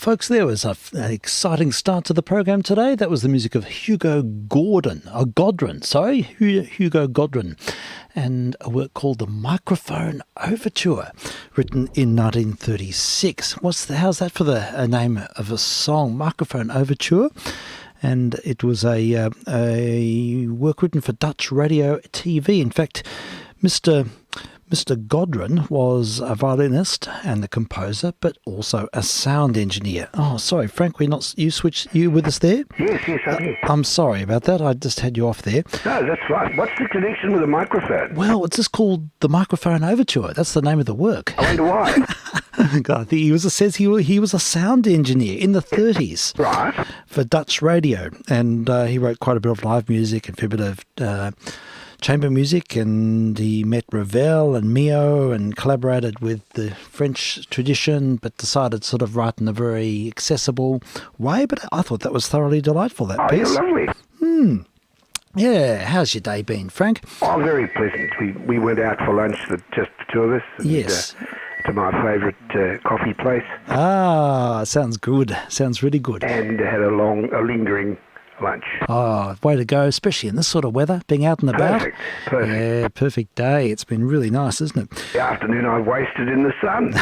folks, there was an exciting start to the program today. That was the music of Hugo Godwin, and a work called The Microphone Overture, written in 1936. How's that for the name of a song, Microphone Overture? And it was a work written for Dutch radio TV. In fact, Mr. Godwin was a violinist and the composer, but also a sound engineer. Oh, sorry, Frank, you with us there? Yes. I'm sorry about that. I just had you off there. No, that's right. What's the connection with the microphone? Well, it's just called The Microphone Overture. That's the name of the work. I wonder why. God, I think he was a sound engineer in the 30s, right, for Dutch radio, and he wrote quite a bit of live music and a fair bit of chamber music, and he met Ravel and Mio and collaborated with the French tradition, but decided to sort of write in a very accessible way. But I thought that was thoroughly delightful, that piece. Oh, lovely. Yeah, how's your day been, Frank? Oh, very pleasant. We went out for lunch, just the two of us. And, yes. To my favourite coffee place. Ah, sounds good. Sounds really good. And had a lingering lunch. Oh, way to go, especially in this sort of weather, being out and about. Perfect. Yeah, perfect day. It's been really nice, isn't it? The afternoon I wasted in the sun.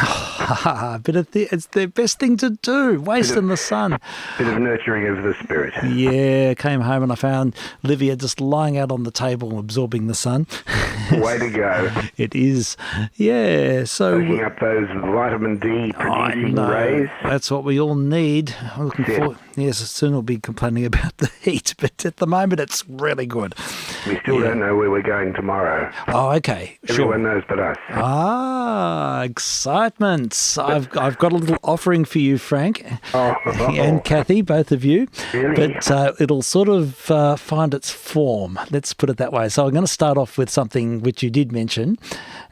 It's the best thing to do, waste in the sun. Bit of nurturing of the spirit. Yeah, came home and I found Livia just lying out on the table absorbing the sun. Way to go. It is. Yeah, so... Soaking up those vitamin D producing rays. That's what we all need. I'm looking forward... Yes, soon we'll be complaining about the heat, but at the moment it's really good. We still don't know where we're going tomorrow. Oh, okay. Everyone knows but us. Ah, excitement. I've got a little offering for you, Frank, and Kathy, both of you. Really? But it'll sort of find its form. Let's put it that way. So I'm going to start off with something which you did mention.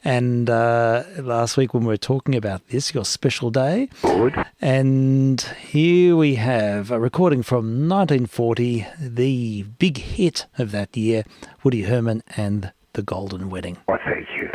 And last week when we were talking about this, your special day. Good. And here we have a recording from 1940, the big hit of that year, Woody Herman and the Golden Wedding. Oh, thank you.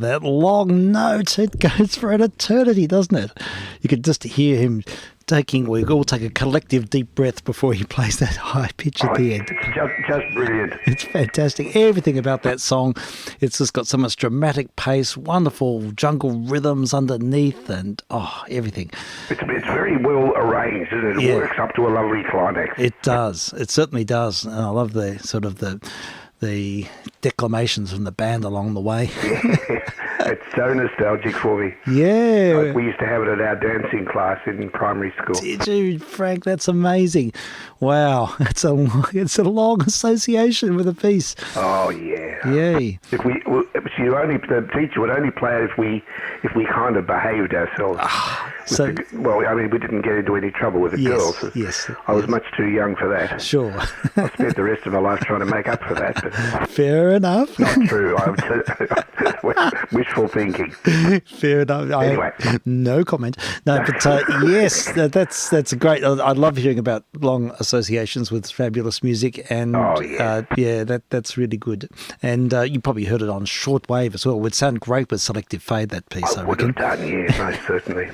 that long note, it goes for an eternity, doesn't it? You can just hear him we all take a collective deep breath before he plays that high pitch at the end. Just brilliant. It's fantastic. Everything about that song. It's just got so much dramatic pace, wonderful jungle rhythms underneath, and everything. It's very well arranged, isn't it? It works up to a lovely climax. It does. It certainly does. And I love the sort of the declamations from the band along the way. It's so nostalgic for me. Yeah. Like we used to have it at our dancing class in primary school. Did you, Frank? That's amazing. Wow. It's a long association with a piece. Oh, yeah. Yay. The teacher would only play it if we kind of behaved ourselves. We didn't get into any trouble with the girls. Yes. I was much too young for that. Sure. I spent the rest of my life trying to make up for that. But fair enough. Not true. Wishful thinking. Fair enough. Anyway. No comment. No, but yes, that's great. I love hearing about long associations with fabulous music, and that's really good. And you probably heard it on shortwave as well. It would sound great with selective fade, that piece, I would reckon. have done, yeah, most certainly.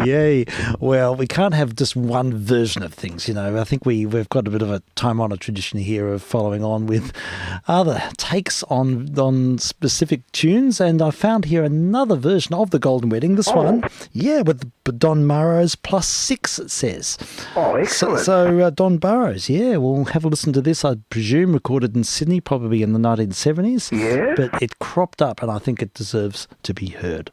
Yay. Well, we can't have just one version of things, you know. I think we've got a bit of a time-honoured tradition here of following on with other takes on specific tunes, and I found here another version of The Golden Wedding, this one, with Don Burrows +6, it says. Oh, excellent. So Don Burrows, we'll have a listen to this, I presume, recorded in Sydney, probably in the 1970s. Yeah. But it cropped up, and I think it deserves to be heard.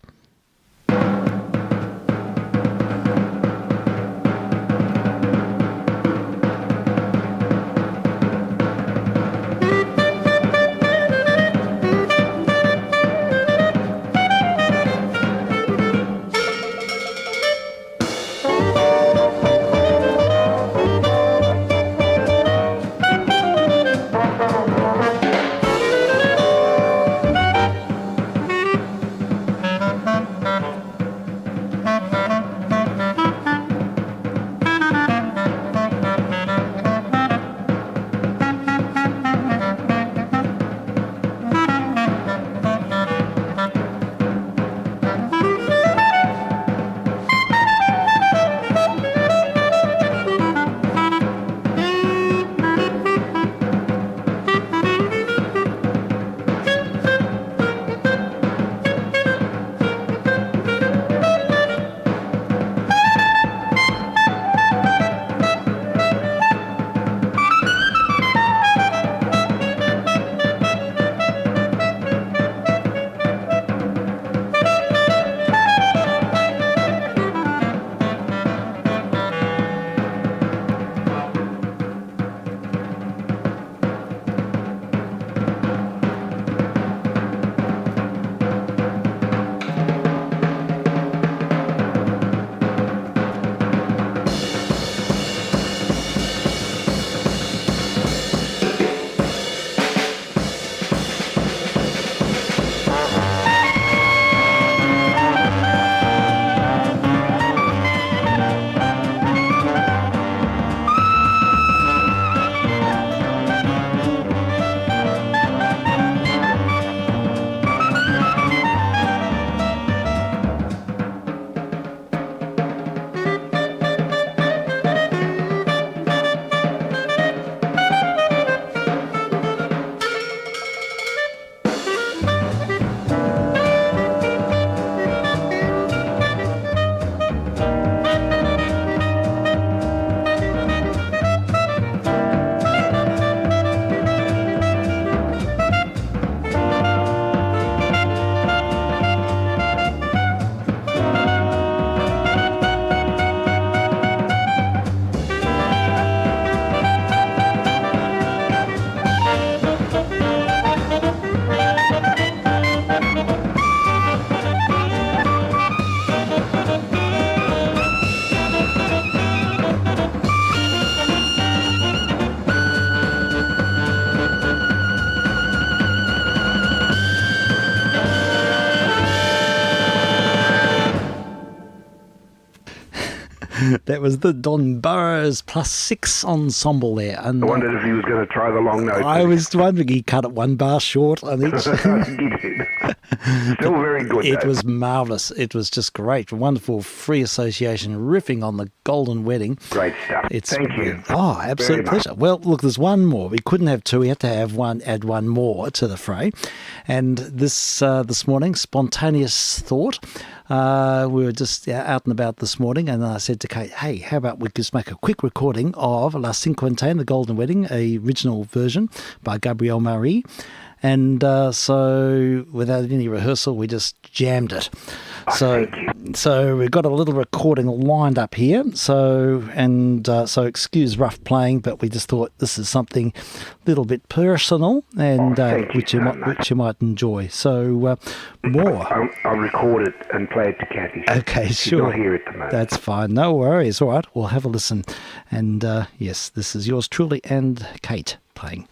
That was the Don Burrows +6 ensemble there. And I wondered if he was going to try the long note. I was wondering, he cut it one bar short on each. He did. Still very good, It though. was marvellous. It was just great. Wonderful free association riffing on the Golden Wedding. Great stuff. Thank you. Oh, absolute Very much. pleasure. Well, look, there's one more. We couldn't have two. We had to have one, add one more to the fray. And this morning, spontaneous thought. We were just out and about this morning, and I said to Kate, hey, how about we just make a quick recording of La Cinquantaine, the Golden Wedding, a original version by Gabrielle Marie. And so without any rehearsal, we just jammed it. So we've got a little recording lined up here. So excuse rough playing, but we just thought this is something a little bit personal, and which you might enjoy. So more. I'll record it and play it to Kathy. Okay, She's sure. not here at the moment. That's fine. No worries. All right, we'll have a listen. And yes, this is yours truly and Kate playing.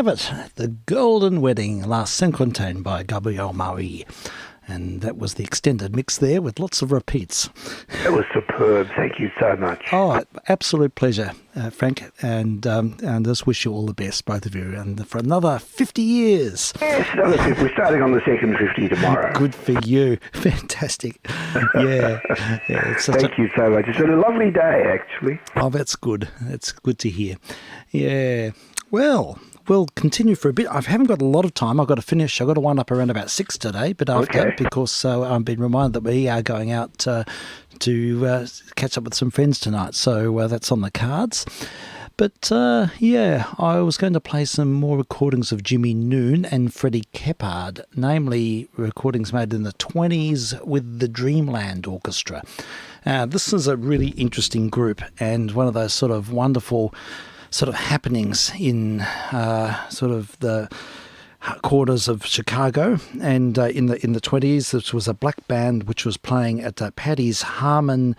have it. The Golden Wedding, La Saint-Quentin by Gabriel Marie. And that was the extended mix there with lots of repeats. That was superb. Thank you so much. Oh, absolute pleasure, Frank. And just wish you all the best, both of you. And for another 50 years. Yes, another 50. We're starting on the second 50 tomorrow. Good for you. Fantastic. Yeah. Thank you so much. It's been a lovely day, actually. Oh, that's good. That's good to hear. Yeah. Well, we'll continue for a bit. I haven't got a lot of time. I've got to finish. I've got to wind up around about 6 today, but after because I've been reminded that we are going out to catch up with some friends tonight. So that's on the cards. But I was going to play some more recordings of Jimmy Noon and Freddie Keppard, namely recordings made in the 20s with the Dreamland Orchestra. This is a really interesting group and one of those sort of wonderful sort of happenings in sort of the quarters of Chicago, and in the 20s, this was a black band which was playing at Paddy's Harmon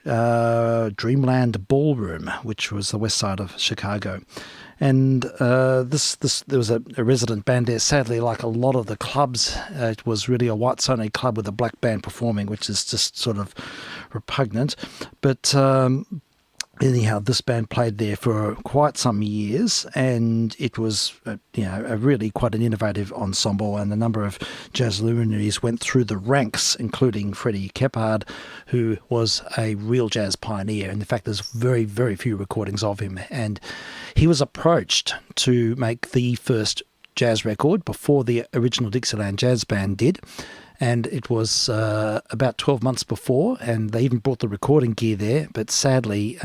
Dreamland Ballroom, which was the west side of Chicago. And there was a resident band there. Sadly, like a lot of the clubs, it was really a whites-only club with a black band performing, which is just sort of repugnant. But anyhow, this band played there for quite some years, and it was, a really quite an innovative ensemble, and a number of jazz luminaries went through the ranks, including Freddie Keppard, who was a real jazz pioneer. And in fact, there's very, very few recordings of him, and he was approached to make the first jazz record before the original Dixieland Jazz Band did. And it was about 12 months before, and they even brought the recording gear there. But sadly,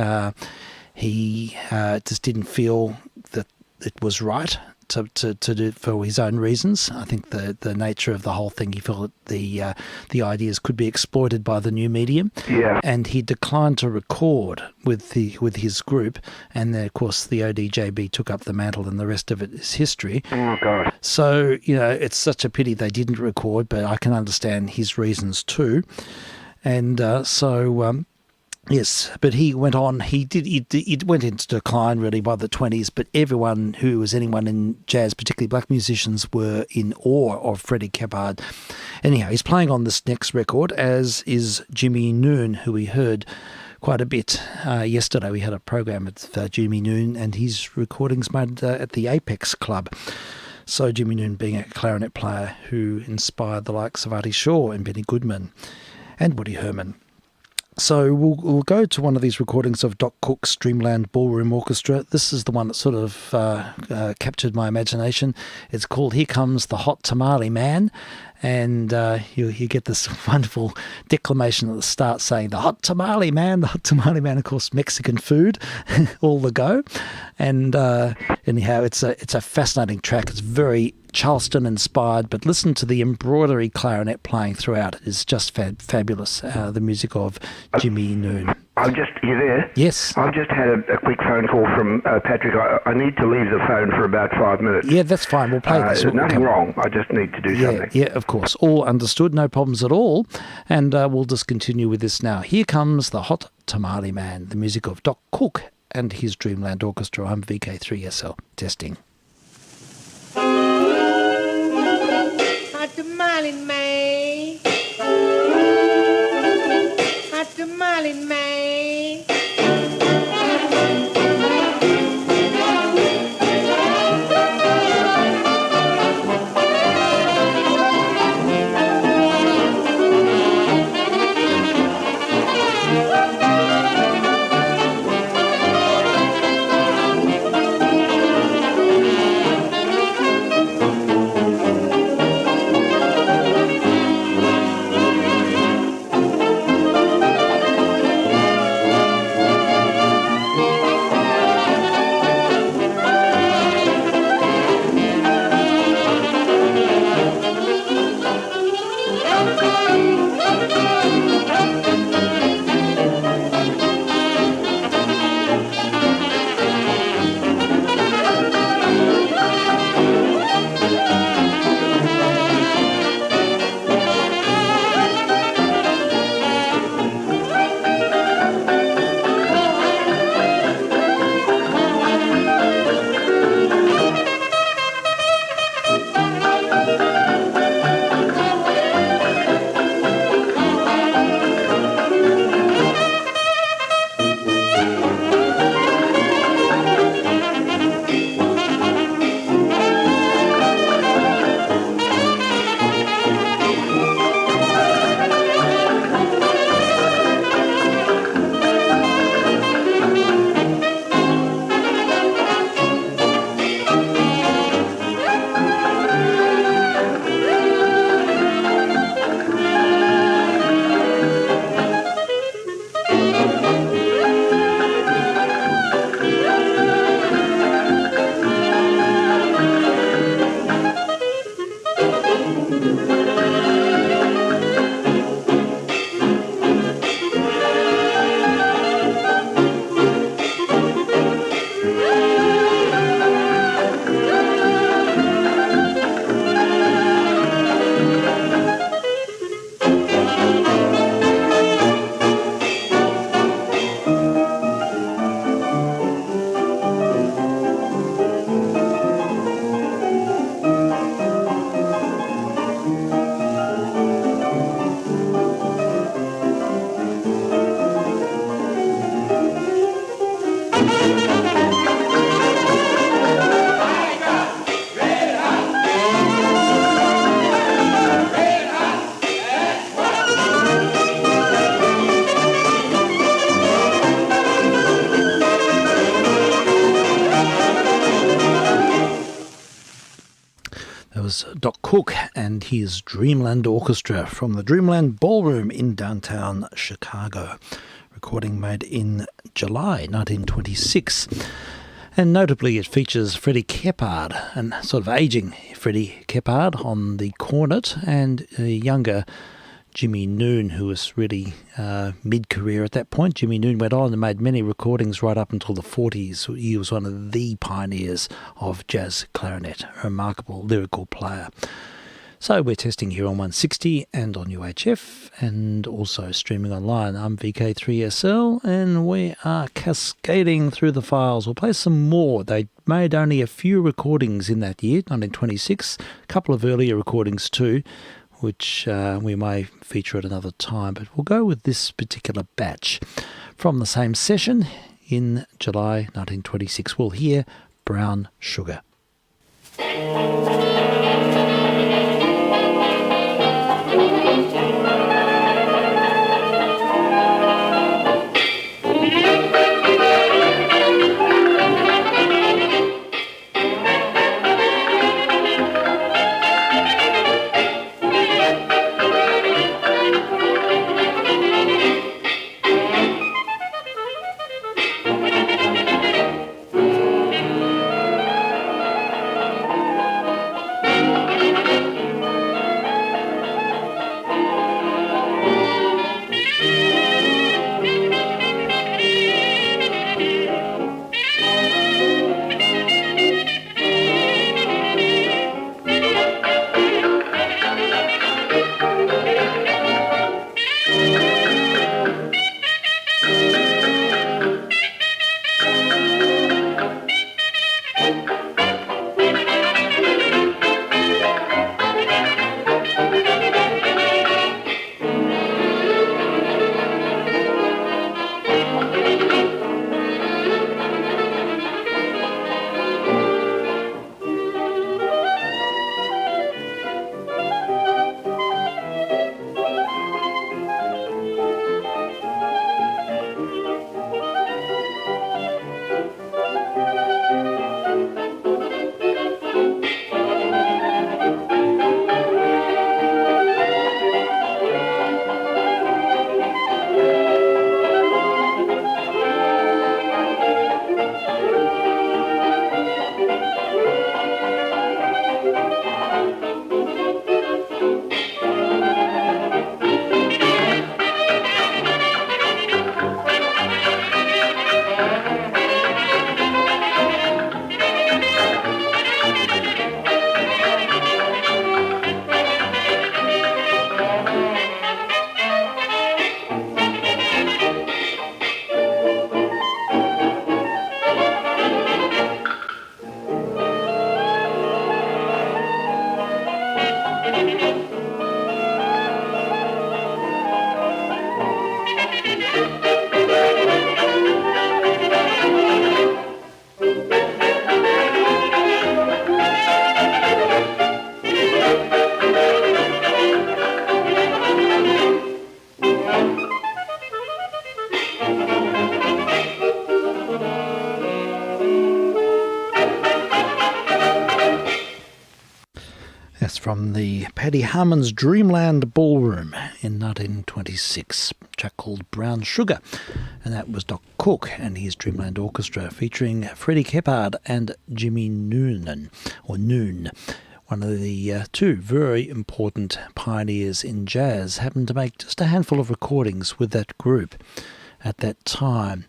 he just didn't feel that it was right to do for his own reasons. I think the nature of the whole thing, he felt that the ideas could be exploited by the new medium. Yeah. And he declined to record with his group, and then, of course, the ODJB took up the mantle, and the rest of it is history. Oh God! So it's such a pity they didn't record, but I can understand his reasons too, and yes, but he went on. He went into decline really by the 20s. But anyone in jazz, particularly black musicians, were in awe of Freddie Keppard. Anyhow, he's playing on this next record, as is Jimmy Noon, who we heard quite a bit yesterday. We had a program with Jimmy Noon and his recordings made at the Apex Club. So Jimmy Noon being a clarinet player who inspired the likes of Artie Shaw and Benny Goodman and Woody Herman. So we'll go to one of these recordings of Doc Cook's Dreamland Ballroom Orchestra. This is the one that sort of captured my imagination. It's called Here Comes the Hot Tamale Man. And you get this wonderful declamation at the start saying, the hot tamale man, of course, Mexican food, all the go. And anyhow, it's a fascinating track. It's very Charleston inspired, but listen to the embroidery clarinet playing throughout. It is just fabulous, the music of Jimmy Noon. You there? Yes. I've just had a quick phone call from Patrick. I need to leave the phone for about 5 minutes. Yeah, that's fine. We'll play this. There's nothing wrong. I just need to do something. Yeah, of course. All understood. No problems at all. And we'll just continue with this now. Here comes the Hot Tamale Man, the music of Doc Cook and his Dreamland Orchestra. I'm vk3sl. Testing. Hot tamale man. Hot tamale man. Doc Cook and his Dreamland Orchestra from the Dreamland Ballroom in downtown Chicago. Recording made in July 1926. And notably it features Freddie Keppard, and sort of ageing Freddie Keppard on the cornet, and a younger Jimmy Noon, who was really mid-career at that point. Jimmy Noon went on and made many recordings right up until the 40s. He was one of the pioneers of jazz clarinet, a remarkable lyrical player. So we're testing here on 160 and on UHF, and also streaming online. I'm vk3sl, and we are cascading through the files. We'll play some more. They made only a few recordings in that year, 1926, a couple of earlier recordings too, which we may feature at another time, but we'll go with this particular batch from the same session in July 1926. We'll hear Brown Sugar. From the Paddy Harmon's Dreamland Ballroom in 1926, a track called Brown Sugar, and that was Doc Cook and his Dreamland Orchestra featuring Freddie Keppard and Jimmy Noon. one of the two very important pioneers in jazz, happened to make just a handful of recordings with that group at that time.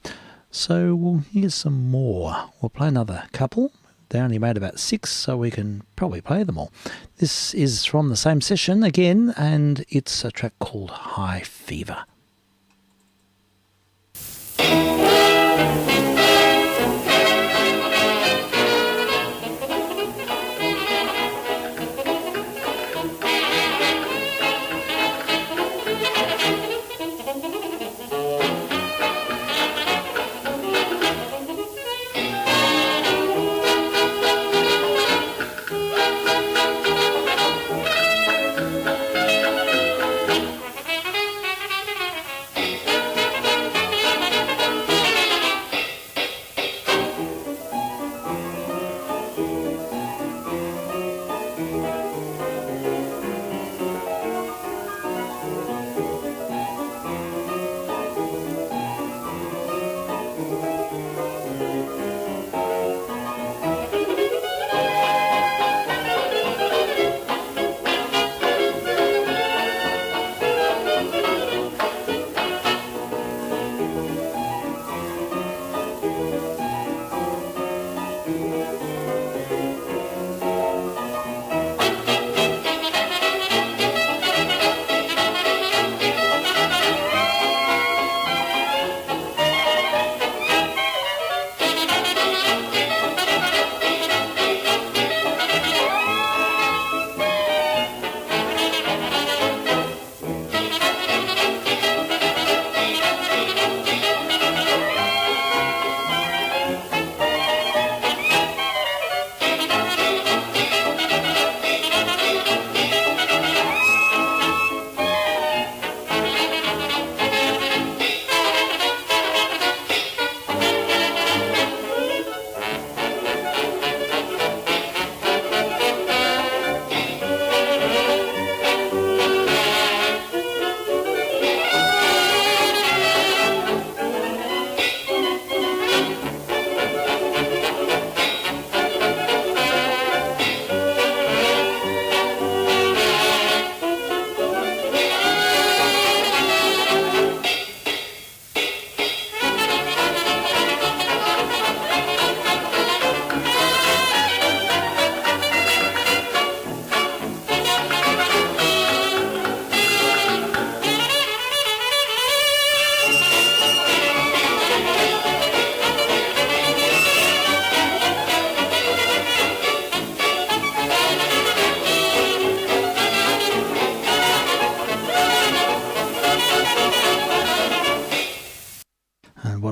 So we'll hear some more. We'll play another couple. They only made about 6, so we can probably play them all. This is from the same session again, and it's a track called High Fever.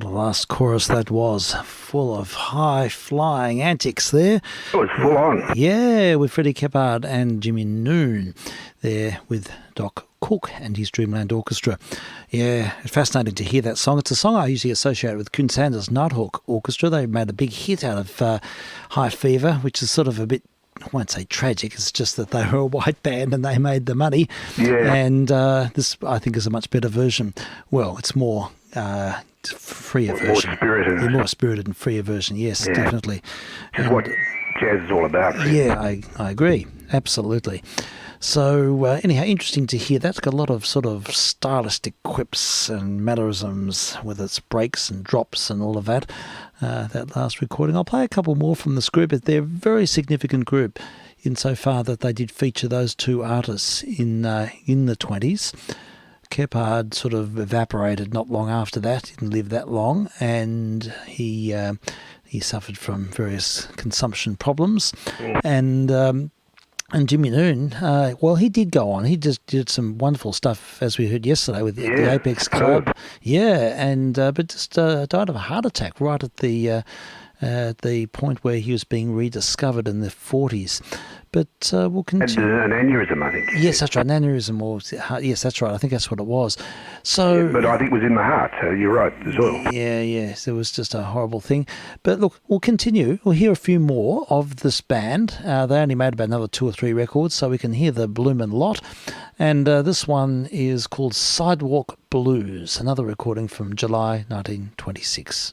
Last chorus that was full of high-flying antics there. It was full on. Yeah, with Freddie Keppard and Jimmy Noon there with Doc Cook and his Dreamland Orchestra. Yeah, fascinating to hear that song. It's a song I usually associate with Coon Sanders' Nighthawk Orchestra. They made a big hit out of High Fever, which is sort of a bit, I won't say tragic, it's just that they were a white band and they made the money. Yeah. And this, I think, is a much better version. Well, it's more freer version. More spirited and freer version, yes, definitely. Which is what jazz is all about. Yeah, I agree. Absolutely. So anyhow, interesting to hear. That's got a lot of sort of stylistic quips and mannerisms with its breaks and drops and all of that. That last recording. I'll play a couple more from this group. They're a very significant group insofar that they did feature those two artists in the 20s. Keppard sort of evaporated not long after that, didn't live that long, and he suffered from various consumption problems. And Jimmy Noon, well, he did go on. He just did some wonderful stuff, as we heard yesterday, with the Apex Club. Yeah, and but just died of a heart attack right at the point where he was being rediscovered in the 40s. But we'll continue. And an aneurysm, I think. Yes, that's right. An aneurysm, or yes, that's right. I think that's what it was. So, yeah, but I think it was in the heart. So you're right as well. Yeah, yes, it was just a horrible thing. But look, we'll continue. We'll hear a few more of this band. They only made about another 2 or 3 records, so we can hear the bloomin' lot. And this one is called Sidewalk Blues, another recording from July 1926.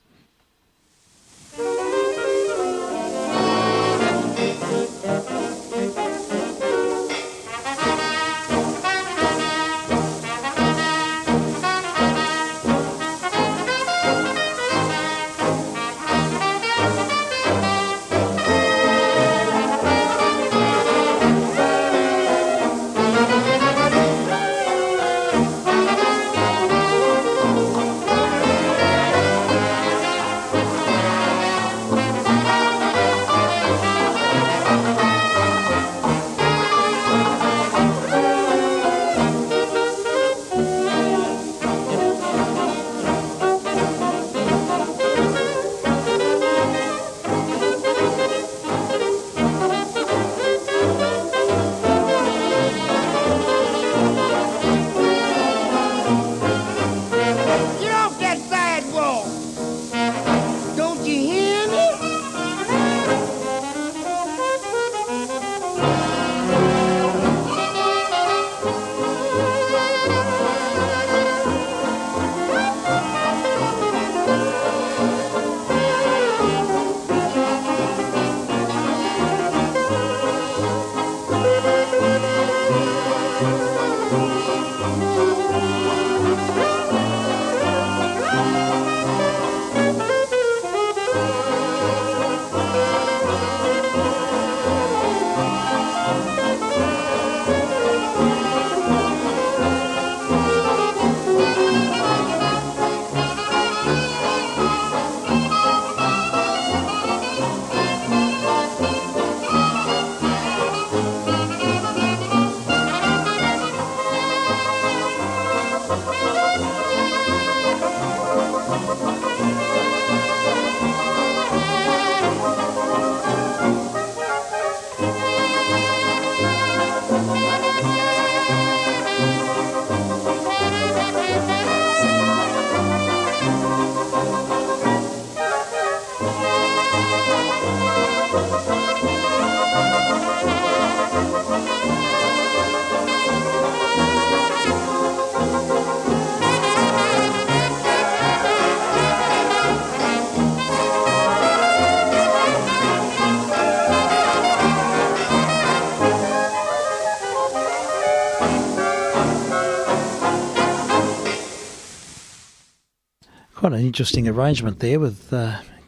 Quite an interesting arrangement there with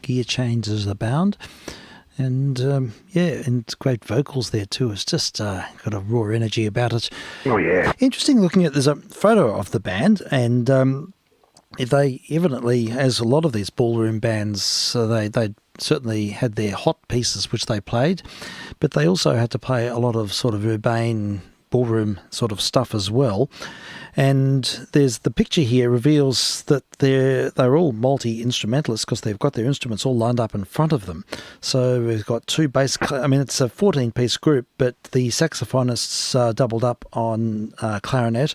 gear changes abound. And, and great vocals there too. It's just got a raw energy about it. Oh, yeah. Interesting looking at, there's a photo of the band, and they evidently, as a lot of these ballroom bands, they certainly had their hot pieces which they played, but they also had to play a lot of sort of urbane ballroom sort of stuff as well. And there's the picture here reveals that they're all multi-instrumentalists because they've got their instruments all lined up in front of them. So we've got two bass, it's a 14-piece group, but the saxophonists doubled up on clarinet,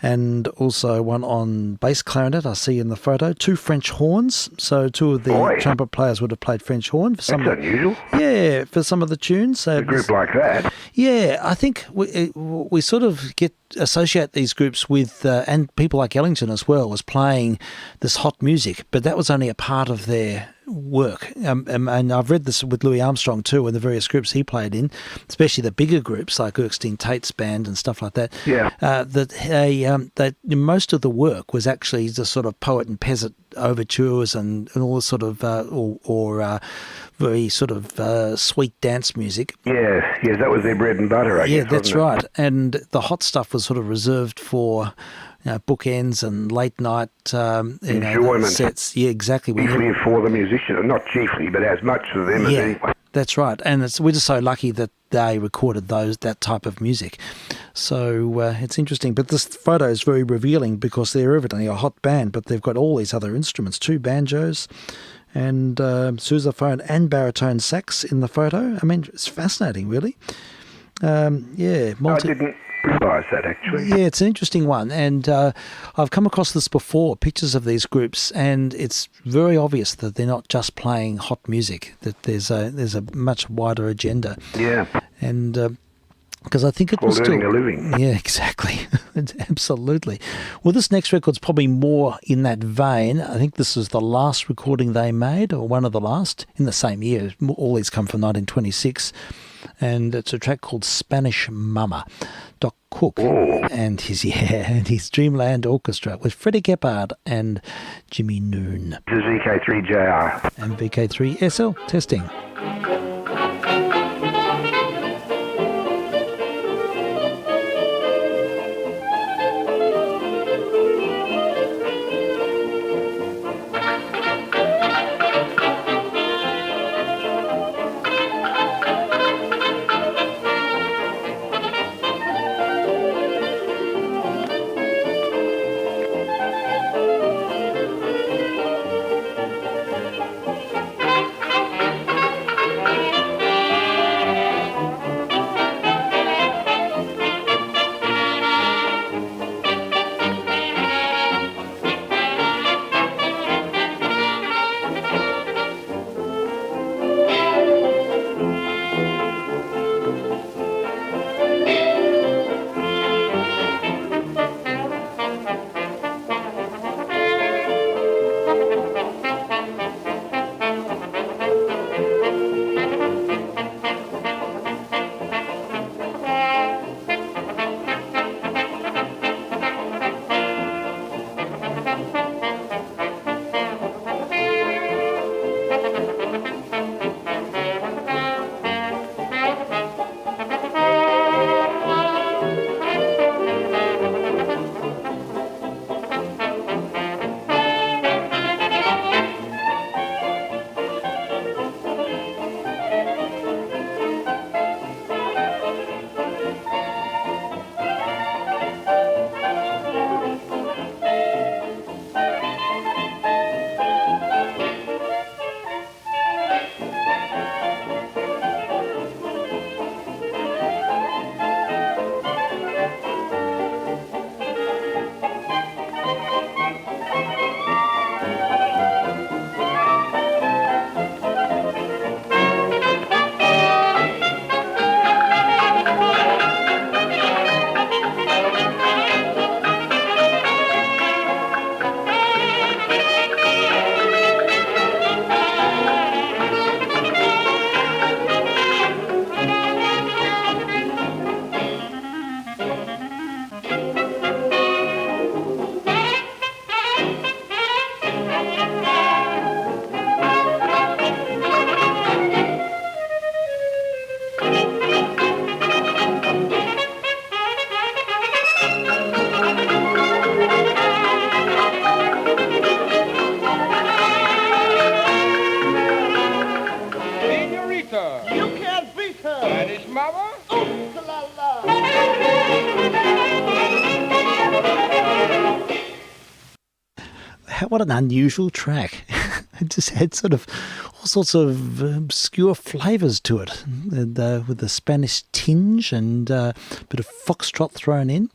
and also one on bass clarinet, I see in the photo. Two French horns, so two of the trumpet players would have played French horn. That's unusual. Yeah, for some of the tunes. A group like that. Yeah, I think we sort of associate these groups with, and people like Ellington as well, as playing this hot music, but that was only a part of their work. And I've read this with Louis Armstrong too, in the various groups he played in, especially the bigger groups like Erskine Tate's band and stuff like that. Yeah. That most of the work was actually the sort of poet and peasant overtures and all this sort of very sort of sweet dance music. Yes, that was their bread and butter, I guess. Yeah, that's right. And the hot stuff was sort of reserved for bookends and late night enjoyment sets. Yeah, exactly. Chiefly for the musician, not chiefly, but as much for them as anyone. That's right. And we're just so lucky that they recorded that type of music. So it's interesting. But this photo is very revealing because they're evidently a hot band, but they've got all these other instruments, two banjos and sousaphone and baritone sax in the photo. I mean, it's fascinating, really. I didn't realise that, actually. Yeah, it's an interesting one. And I've come across this before, pictures of these groups, and it's very obvious that they're not just playing hot music, that there's a much wider agenda. Yeah. And because I think it was earning a living. Yeah, exactly. Absolutely. Well, this next record's probably more in that vein. I think this is the last recording they made, or one of the last, in the same year. All these come from 1926. And it's a track called Spanish Mama. Doc Cook and his Dreamland Orchestra with Freddie Keppard and Jimmy Noon. This is vk3sl. And vk3sl testing. what an unusual track. It just had sort of all sorts of obscure flavours to it, and, with a Spanish tinge and a bit of foxtrot thrown in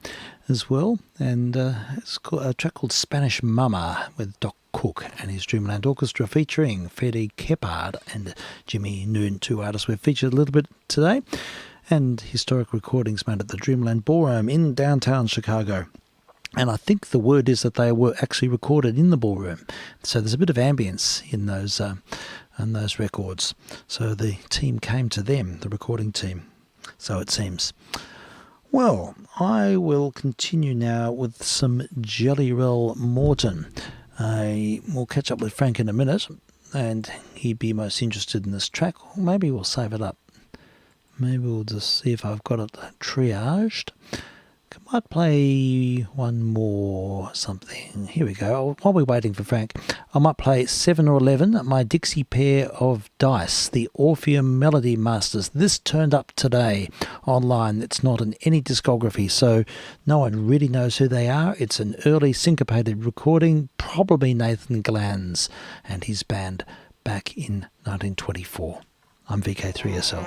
as well. And it's a track called Spanish Mama with Doc Cook and his Dreamland Orchestra, featuring Fede Keppard and Jimmy Noon, two artists we've featured a little bit today, and historic recordings made at the Dreamland Ballroom in downtown Chicago. And I think the word is that they were actually recorded in the ballroom, so there's a bit of ambience in those records. So the team came to them, the recording team, so it seems. Well, I will continue now with some Jelly Roll Morton. We'll catch up with Frank in a minute, and he'd be most interested in this track. Maybe we'll save it up. Maybe we'll just see if I've got it triaged. I might play one more something. Here we go. While we're waiting for Frank, I might play 7 or 11, my Dixie pair of dice, the Orpheum Melody Masters. This turned up today online. It's not in any discography, so no one really knows who they are. It's an early syncopated recording, probably Nathan Glanz and his band back in 1924. I'm vk3sl.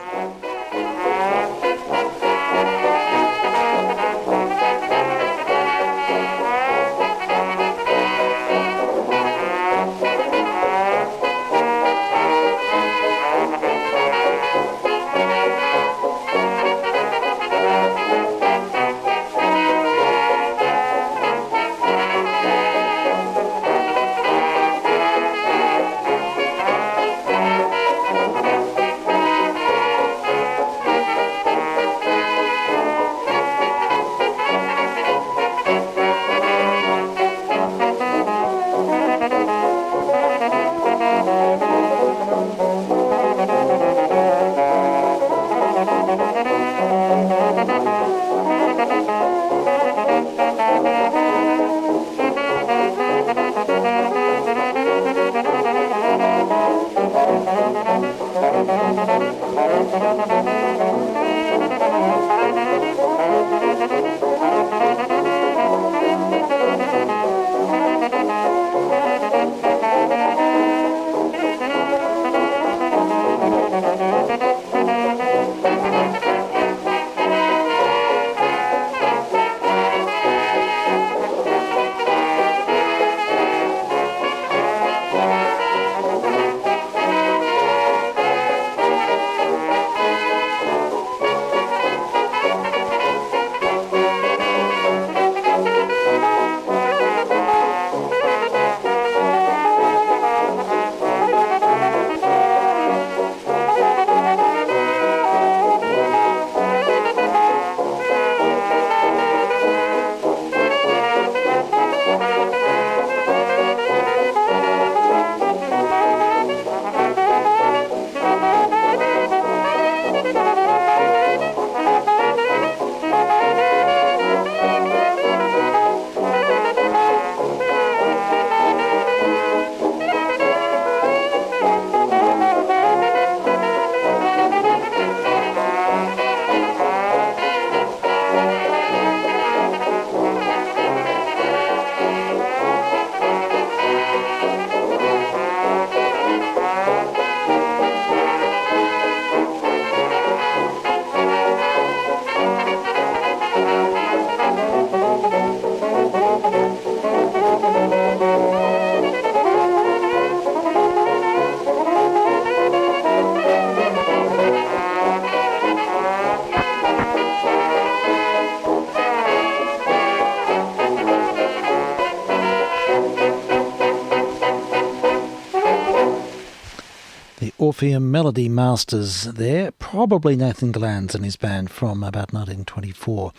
Orpheum Melody Masters there, probably Nathan Glanz and his band from about 1924.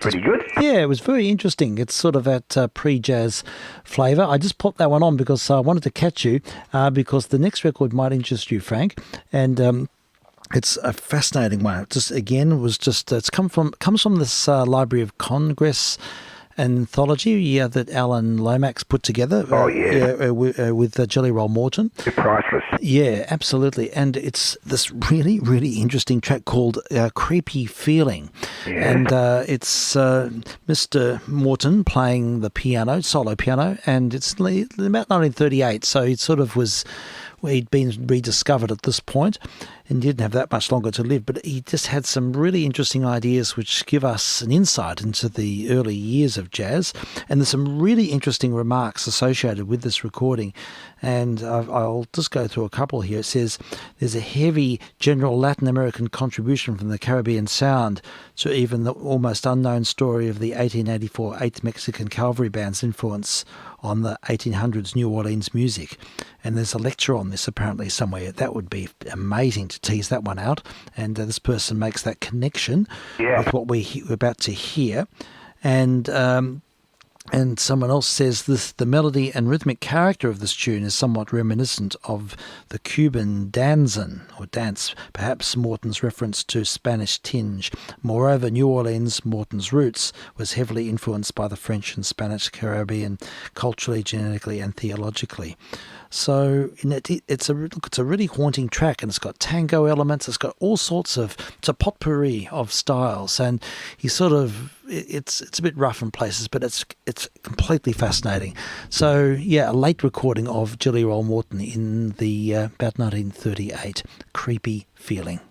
Pretty good. Yeah, it was very interesting. It's sort of that pre-jazz flavour. I just popped that one on because I wanted to catch you because the next record might interest you, Frank, and it's a fascinating one. It just again was just comes from this Library of Congress anthology that Alan Lomax put together. With Jelly Roll Morton. It's priceless. Yeah, absolutely. And it's this really, really interesting track called Creepy Feeling. Yeah. And it's Mr. Morton playing the piano, solo piano, and it's about 1938, so it sort of was... He'd been rediscovered at this point and didn't have that much longer to live, but he just had some really interesting ideas which give us an insight into the early years of jazz. And there's some really interesting remarks associated with this recording. And I'll just go through a couple here. It says, there's a heavy general Latin American contribution from the Caribbean sound to even the almost unknown story of the 1884 8th Mexican Cavalry Band's influence on the 1800s New Orleans music. And there's a lecture on this apparently somewhere. That would be amazing to tease that one out. And this person makes that connection with what we're about to hear. And someone else says the melody and rhythmic character of this tune is somewhat reminiscent of the Cuban danzan, or dance, perhaps Morton's reference to Spanish tinge. Moreover, New Orleans, Morton's roots, was heavily influenced by the French and Spanish Caribbean, culturally, genetically, and theologically. So it's a really haunting track, and it's got tango elements. It's got all sorts of... It's a potpourri of styles, and he sort of... It's a bit rough in places, but it's completely fascinating. So, yeah, a late recording of Jelly Roll Morton in the about 1938, Creepy Feeling.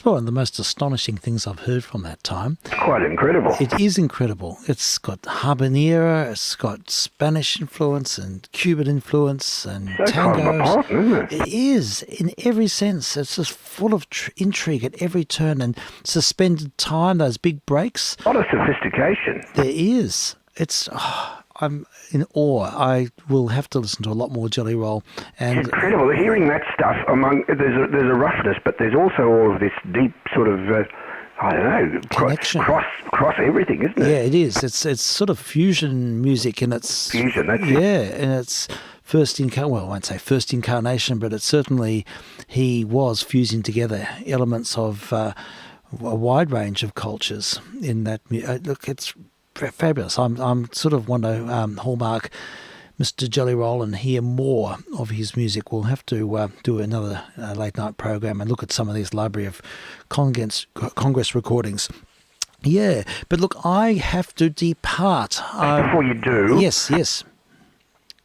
It's one of the most astonishing things I've heard from that time. It's quite incredible. It is incredible. It's got habanera, it's got Spanish influence and Cuban influence and So tangos. cosmopolitan, isn't it? It is, in every sense. It's just full of intrigue at every turn and suspended time, those big breaks. A lot of sophistication. There is. It's... I'm in awe. I will have to listen to a lot more Jelly Roll. And Incredible. Hearing that stuff, there's a roughness, but there's also all of this deep sort of, I don't know, connection. Cross everything, isn't it? Yeah, it is. It's sort of fusion music, and it's Fusion, that's it. yeah, and it's well, I won't say first incarnation, but it's certainly he was fusing together elements of a wide range of cultures in that. Look, it's fabulous. I'm sort of want to hallmark Mr. Jelly Roll and hear more of his music. We'll have to do another late night program and look at some of these library of Congress recordings. Yeah, but look, I have to depart. Before you do, Yes.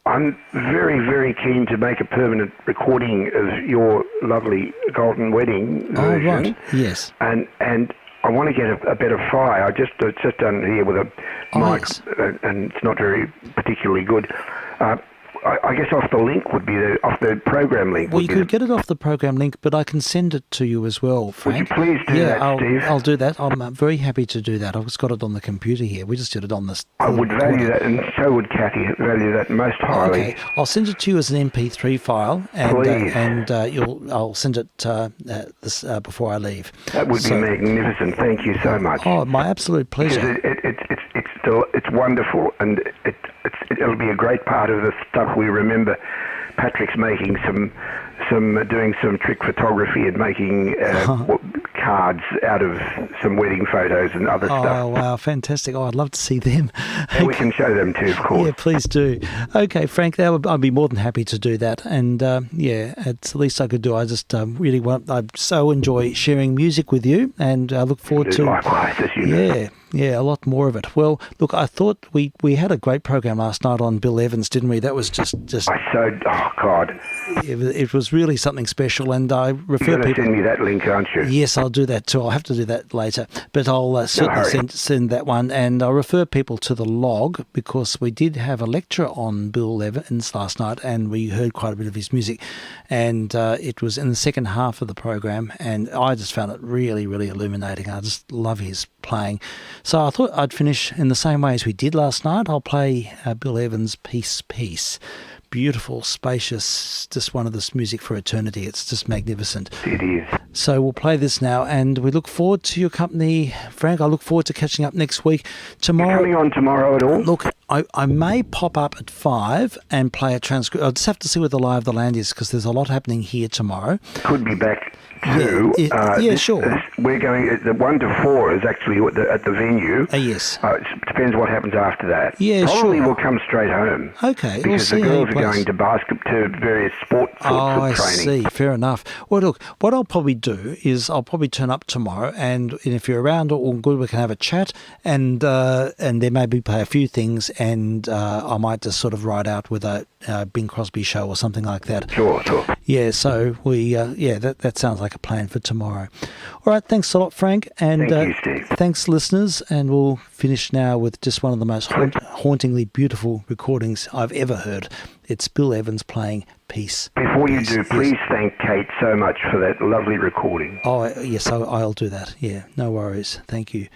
I'm very, very keen to make a permanent recording of your lovely Golden Wedding Oh, version. right. Yes. And I want to get a better fry. It's just done here with a mic, Yes. and it's not very particularly good. I guess off the link would be off the program link. Well, you could get it off the program link, but I can send it to you as well, Frank. Would you please do that, Steve? I'll do that. I'm very happy to do that. I've just got it on the computer here. We just did it on this. I would value that, and so would Kathy value that most highly. Okay, I'll send it to you as an MP3 file, and Please. I'll send it before I leave. That would be magnificent. Thank you so much. Oh, my absolute pleasure. Because it's wonderful, and it'll be a great part of the stuff we remember. Patrick's making doing some trick photography and making cards out of some wedding photos and other stuff. Oh, wow, fantastic. Oh, I'd love to see them. And we can show them too, of course. Yeah, please do. Okay, Frank, I'd be more than happy to do that. And it's the least I could do. I just I so enjoy sharing music with you, and I look forward to... Likewise, as you know. Yeah, a lot more of it. Well, look, I thought we had a great program last night on Bill Evans, didn't we? That was just Oh, God. it was really something special, and I refer You're going to people... send me that link, aren't you? Yes, I'll do that too. I'll have to do that later, but I'll certainly send that one, and I'll refer people to the log, because we did have a lecture on Bill Evans last night, and we heard quite a bit of his music, and it was in the second half of the program, and I just found it really, really illuminating. I just love his playing. So I thought I'd finish in the same way as we did last night. I'll play Bill Evans' Peace. Beautiful, spacious, just one of this music for eternity. It's just magnificent. It is. So we'll play this now, and we look forward to your company, Frank. I look forward to catching up next week. Tomorrow, Coming on tomorrow at all? look, I may pop up at 5 and play a transcript. I'll just have to see where the lie of the land is, because there's a lot happening here tomorrow. Could be back too. Sure. We're going, the 1 to 4 is actually at the venue. Yes. It depends what happens after that. Yeah, Probably sure. we'll come straight home. Okay, we'll Because see the how you girls are place. going to various sports sorts Oh, I of training. see. Fair enough. Well, look, what I'll probably do is I'll probably turn up tomorrow, and if you're around, all good, we can have a chat, and there maybe play a few things, and I might just sort of ride out with a Bing Crosby show or something like that. Sure. Yeah, so that sounds like a plan for tomorrow. All right, thanks a lot, Frank, and Thank you, Steve. thanks, listeners, and we'll finish now with just one of the most hauntingly beautiful recordings I've ever heard. It's Bill Evans playing Peace. Before you Peace. do, Yes. please thank Kate so much for that lovely recording. Oh, yes, I'll do that. Yeah, no worries. Thank you.